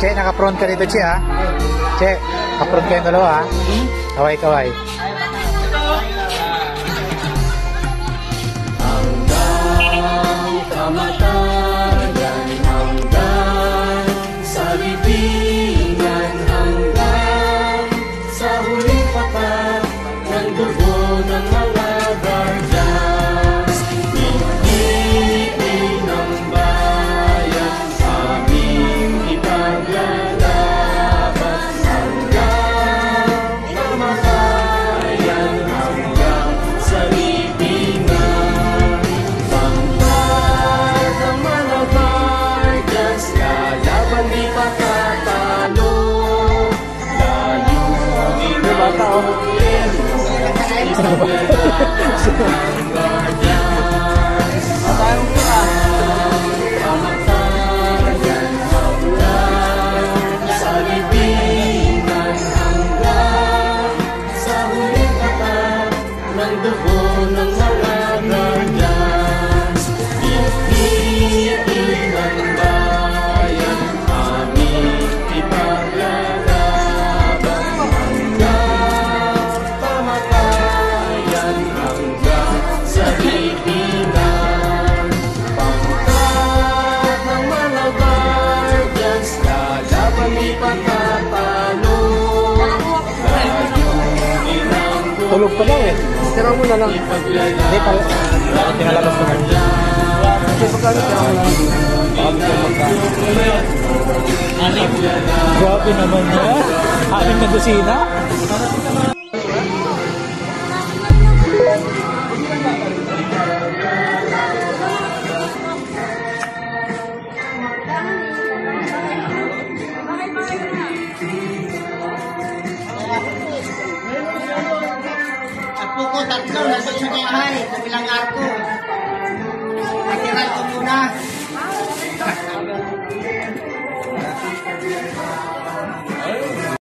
Che, naka-front ka dito, Che, ha? Che, naka-front kayong dalawa, ha? Kaway-kaway. Hanggang kamatayan, hanggang sa libingan, hanggang sa huling papat ng dugo ng mga guardians. Ibigin ng bayan, aming ipaglalaban hanggang kamatayan, hanggang sa libingan. Pangkat ng mga guardians, lalaban di patatalo. Layunin ng gobyerno, ipaglalaban ng guardians. Kamatayan hanggang sa libingan, hanggang sa huling tapat ng dugo ng mga guardians. Ibigin ng bayan, aming ipaglalaban hanggang kamatayan, hanggang sa libingan. Pangkat ng mga guardians, lalaban di patatalo. Layunin ng Tulog pa lang, eh. Tira mo na lang. Hindi, pala. Tinalabas ko na. Grabe naman niya. Anim na dosina. Apo ko, tatlo, nasa sa bahay, sa bilang arko. Natiral ko muna.